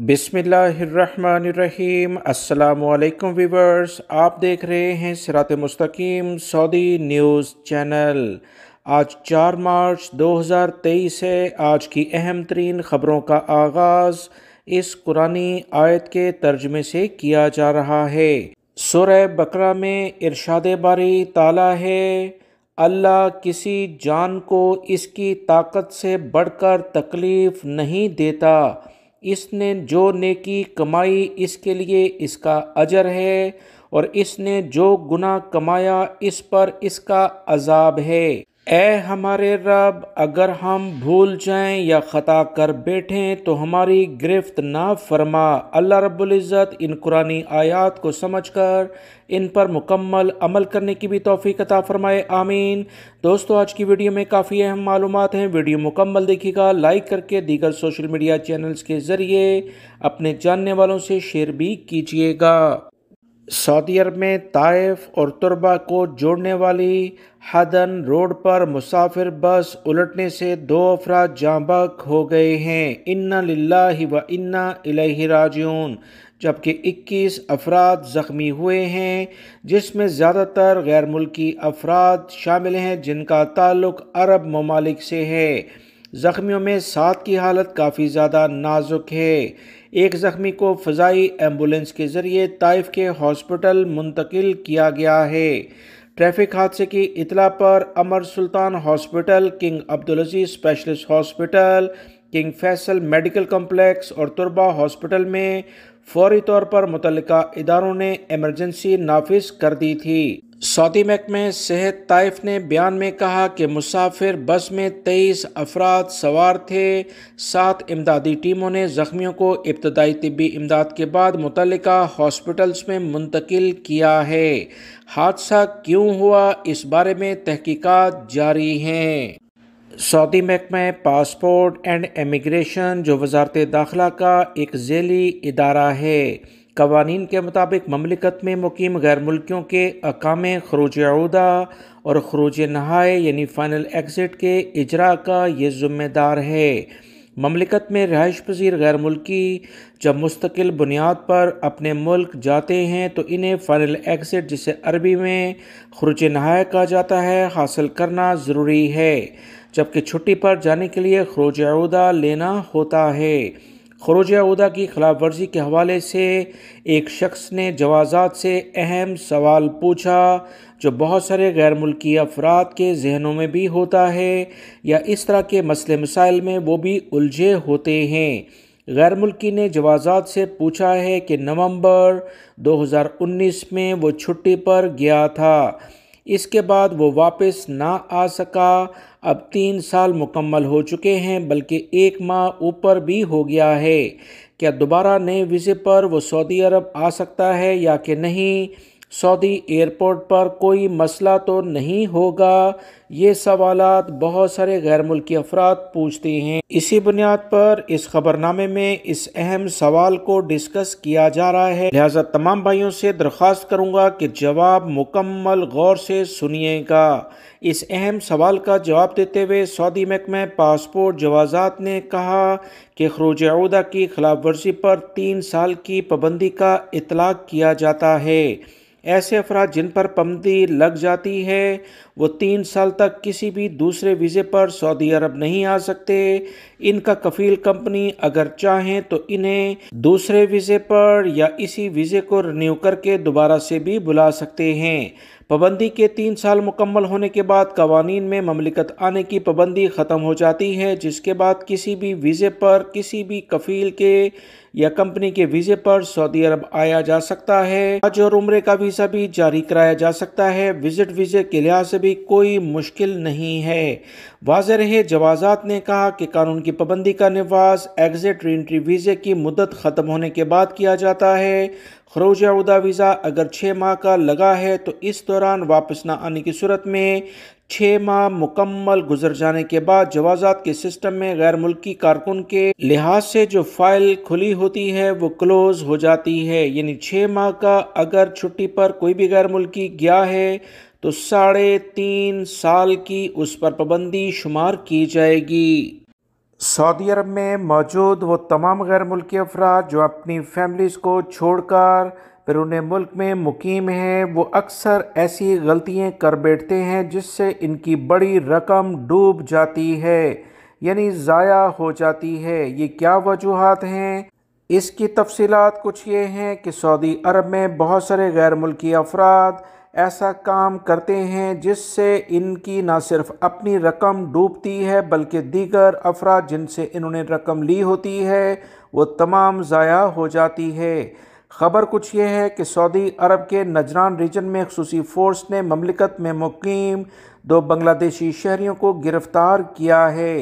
बिस्मिल्लाहिर्रहमानिर्रहीम। अस्सलामु अलैकुम व्यूवर्स, आप देख रहे हैं सिरात मुस्तकीम सऊदी न्यूज़ चैनल। आज 4 मार्च 2023 है। आज की अहम तरीन ख़बरों का आगाज़ इस कुरानी आयत के तर्जुमे से किया जा रहा है। सूरह बकरा में इरशाद बारी ताला है, अल्लाह किसी जान को इसकी ताकत से बढ़कर तकलीफ़ नहीं देता। इसने जो नेकी कमाई इसके लिए इसका अजर है, और इसने जो गुनाह कमाया इस पर इसका अजाब है। ऐ हमारे रब, अगर हम भूल जाएं या ख़ता कर बैठें तो हमारी गिरफ्त ना फरमा। अल्लाह रब्बुल इज़्ज़त इन कुरानी आयात को समझकर इन पर मुकम्मल अमल करने की भी तौफीक अता फरमाए, आमीन। दोस्तों, आज की वीडियो में काफ़ी अहम मालूमात हैं। वीडियो मुकम्मल देखिएगा, लाइक करके दीगर सोशल मीडिया चैनल्स के ज़रिए अपने जानने वालों से शेयर भी कीजिएगा। सऊदी अरब में ताइफ और तुरबा को जोड़ने वाली हदन रोड पर मुसाफिर बस उलटने से 2 अफराद जाँ बहक हो गए हैं। इन्ना लिल्लाहि व इन्ना इलैहि राजिऊन। जबकि 21 अफराद ज़ख्मी हुए हैं, जिसमें ज़्यादातर गैर मुल्की अफराद शामिल हैं जिनका ताल्लुक़ अरब ममालिक से है। ज़ख्मियों में 7 की हालत काफ़ी ज़्यादा नाजुक है। एक ज़ख्मी को फ़ज़ाई एम्बुलेंस के ज़रिए ताइफ के हॉस्पिटल मुंतकिल किया गया है। ट्रैफिक हादसे की इतला पर Amir Sultan hospital, King Abdul Aziz specialist hospital, King Faisal medical complex और तुरबा हॉस्पिटल में फौरी तौर पर मुतल्लिका इदारों ने इमरजेंसी नाफिज कर दी थी। सऊदी महकमे सेहत ताइफ ने बयान में कहा कि मुसाफिर बस में 23 अफराद सवार थे। 7 इमदादी टीमों ने ज़ख्मियों को इब्तदाई तिब्बी इमदाद के बाद मुतल्लिका हॉस्पिटल्स में मुंतकिल किया है। हादसा क्यों हुआ, इस बारे में तहकीकात जारी हैं। सऊदी महकमा पासपोर्ट एंड इमिग्रेशन, जो वज़ारत दाखिला का एक ज़ेली इदारा है, कवानीन के मुताबिक ममलिकत में मुकीम गैर मुल्कियों के अकामे खरूज अऊदा और खरूज नहाए यानी फ़ाइनल एग्ज़िट के इजरा का ये ज़िम्मेदार है। ममलिकत में रहाइश पज़ीर गैर मुल्की जब मुस्तकिल बुनियाद पर अपने मुल्क जाते हैं तो इन्हें फ़ाइनल एग्ज़िट, जिसे अरबी में खरूज नहाए कहा जाता है, हासिल करना ज़रूरी है। जबकि छुट्टी पर जाने के लिए खरूज अऊदा लेना होता है। खरूज अऊदा की खिलाफ वर्जी के हवाले से एक शख्स ने जवाज़ात से अहम सवाल पूछा, जो बहुत सारे गैर मुल्की अफराद के जहनों में भी होता है, या इस तरह के मसले मसाइल में वो भी उलझे होते हैं। गैर मुल्की ने जवाज़ात से पूछा है कि नवंबर 2019 में वो छुट्टी पर गया था, इसके बाद वो वापस ना आ सका। अब 3 साल मुकम्मल हो चुके हैं, बल्कि 1 माह ऊपर भी हो गया है। क्या दोबारा नए वीज़े पर वो सऊदी अरब आ सकता है या कि नहीं? सऊदी एयरपोर्ट पर कोई मसला तो नहीं होगा? ये सवालात बहुत सारे गैर मुल्की अफराद पूछते हैं। इसी बुनियाद पर इस खबरनामे में इस अहम सवाल को डिस्कस किया जा रहा है। लिहाजा तमाम भाइयों से दरख्वास्त करूँगा कि जवाब मुकम्मल गौर से सुनिएगा। इस अहम सवाल का जवाब देते हुए सऊदी महकमा पासपोर्ट जवाज़ात ने कहा कि खरूज अऊदा की खिलाफ वर्जी पर 3 साल की पाबंदी का इतलाक़ किया जाता है। ऐसे अफराद जिन पर पाबंदी लग जाती है वो 3 साल तक किसी भी दूसरे वीज़े पर सऊदी अरब नहीं आ सकते। इनका कफ़ील कंपनी अगर चाहें तो इन्हें दूसरे वीज़े पर या इसी वीज़े को रिन्यू करके दोबारा से भी बुला सकते हैं। पाबंदी के 3 साल मुकम्मल होने के बाद कवानीन में ममलिकत आने की पाबंदी ख़त्म हो जाती है, जिसके बाद किसी भी वीज़े पर किसी भी कफ़ील के या कंपनी के वीज़े पर सऊदी अरब आया जा सकता है। हज और उम्रे का वीज़ा भी जारी कराया जा सकता है। विजिट वीज़े के लिहाज से भी कोई मुश्किल नहीं है। वाज़ेह रहे, जवाज़ात ने कहा कि कानून की पाबंदी का नफाज़ एग्ज़िट री-एंट्री वीज़े की मुद्दत ख़त्म होने के बाद किया जाता है। खरूज अऊदा वीज़ा अगर 6 माह का लगा है तो इस दौरान वापस न आने की सूरत में 6 माह मुकम्मल गुजर जाने के बाद जवाज़ात के सिस्टम में गैर मुल्की कारकुन के लिहाज से जो फाइल खुली होती है वो क्लोज़ हो जाती है। यानी 6 माह का अगर छुट्टी पर कोई भी गैर मुल्की गया है तो 3.5 साल की उस पर पाबंदी शुमार की जाएगी। सऊदी अरब में मौजूद वो तमाम गैर मुल्की अफराद जो अपनी फैमिलीज़ को छोड़कर बैरून मुल्क में मुकीम हैं, वो अक्सर ऐसी गलतियाँ कर बैठते हैं जिससे इनकी बड़ी रकम डूब जाती है, यानी ज़ाया हो जाती है। ये क्या वजूहात हैं? इसकी तफसीलात कुछ ये हैं कि सऊदी अरब में बहुत सारे गैर मुल्की अफराद ऐसा काम करते हैं जिससे इनकी ना सिर्फ अपनी रकम डूबती है बल्कि दीगर अफराद जिनसे इन्होंने रकम ली होती है वो तमाम ज़ाया हो जाती है। ख़बर कुछ ये है कि सऊदी अरब के नजरान रीजन में ख़ुसूसी फ़ोर्स ने ममलिकत में मुकीम 2 बांग्लादेशी शहरियों को गिरफ़्तार किया है।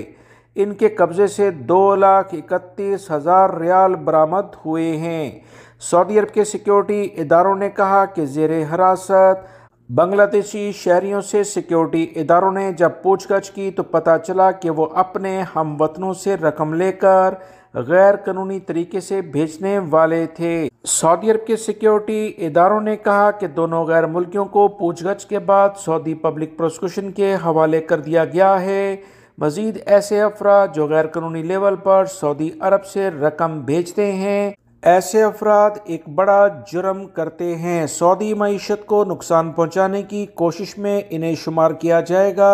इनके कब्ज़े से 2,31,000 रियाल बरामद हुए हैं। सऊदी अरब के सिक्योरिटी इदारों ने कहा कि ज़ेर हिरासत बांग्लादेशी शहरियों से सिक्योरिटी इदारों ने जब पूछताछ की तो पता चला कि वो अपने हमवतनों से रकम लेकर गैर कानूनी तरीके से भेजने वाले थे। सऊदी अरब के सिक्योरिटी इदारों ने कहा कि दोनों गैर मुल्कियों को पूछताछ के बाद सऊदी पब्लिक प्रोसिक्यूशन के हवाले कर दिया गया है। मज़ीद ऐसे अफराद जो गैर कानूनी लेवल पर सऊदी अरब से रकम भेजते हैं, ऐसे अफराद एक बड़ा जुर्म करते हैं। सऊदी मईशत को नुकसान पहुंचाने की कोशिश में इन्हें शुमार किया जाएगा।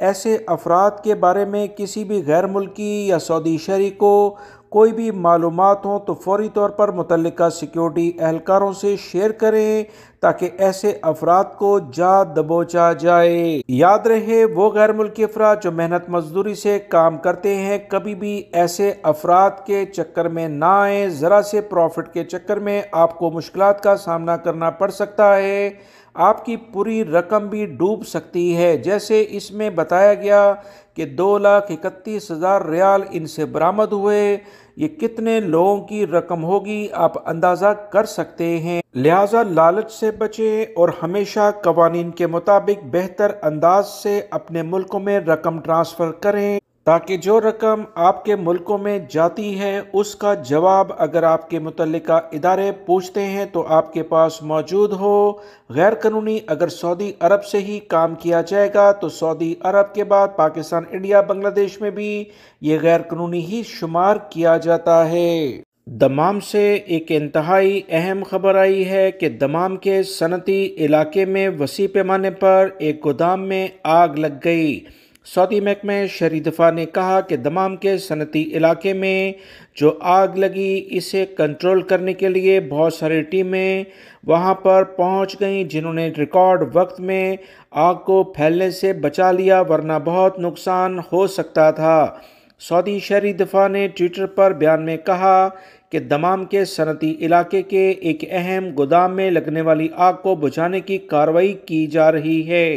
ऐसे अफराद के बारे में किसी भी गैर मुल्की या सऊदी शहरी को कोई भी मालूमात हो तो फौरी तौर पर मुतल्लिका सिक्योरिटी एहलकारों से शेयर करें ताकि ऐसे अफराद को जा दबोचा जाए। याद रहे, वो गैर मुल्की अफराद जो मेहनत मजदूरी से काम करते हैं कभी भी ऐसे अफराद के चक्कर में ना आए। ज़रा से प्रॉफिट के चक्कर में आपको मुश्किलात का सामना करना पड़ सकता है, आपकी पूरी रकम भी डूब सकती है। जैसे इसमें बताया गया कि 2,31,000 रियाल इनसे बरामद हुए। ये कितने लोगों की रकम होगी आप अंदाज़ा कर सकते हैं। लिहाजा लालच से बचें और हमेशा कवानीन के मुताबिक बेहतर अंदाज से अपने मुल्कों में रकम ट्रांसफ़र करें ताकि जो रकम आपके मुल्कों में जाती है उसका जवाब अगर आपके मुतल्लिका इदारे पूछते हैं तो आपके पास मौजूद हो। गैर कानूनी अगर सऊदी अरब से ही काम किया जाएगा तो सऊदी अरब के बाद पाकिस्तान, इंडिया, बांग्लादेश में भी ये गैर कानूनी ही शुमार किया जाता है। दमाम से एक इंतहाई अहम खबर आई है कि दमाम के सनती इलाके में वसी पैमाने पर एक गोदाम में आग लग गई। सऊदी महकमे शहरी दफा ने कहा कि दमाम के सनती इलाके में जो आग लगी इसे कंट्रोल करने के लिए बहुत सारी टीमें वहां पर पहुंच गईं जिन्होंने रिकॉर्ड वक्त में आग को फैलने से बचा लिया, वरना बहुत नुकसान हो सकता था। सऊदी शहरी दफा ने ट्विटर पर बयान में कहा कि दमाम के सनती इलाके के एक अहम गोदाम में लगने वाली आग को बुझाने की कार्रवाई की जा रही है।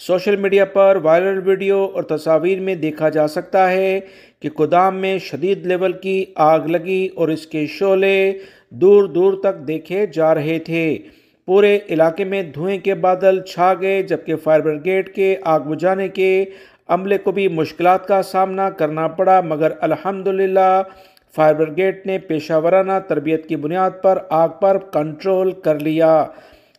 सोशल मीडिया पर वायरल वीडियो और तस्वीर में देखा जा सकता है कि गोदाम में शदीद लेवल की आग लगी और इसके शोले दूर दूर तक देखे जा रहे थे। पूरे इलाके में धुएं के बादल छा गए, जबकि फायर ब्रिगेड के आग बुझाने के अमले को भी मुश्किलात का सामना करना पड़ा, मगर अल्हम्दुलिल्लाह फायर ब्रिगेड ने पेशावराना तरबियत की बुनियाद पर आग पर कंट्रोल कर लिया।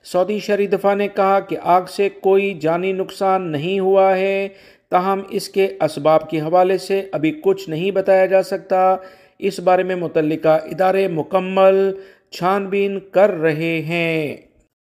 सऊदी शहरी दफा ने कहा कि आग से कोई जानी नुकसान नहीं हुआ है, ताहम इसके असबाब के हवाले से अभी कुछ नहीं बताया जा सकता। इस बारे में मुतल्लिका इदारे मुकम्मल छानबीन कर रहे हैं।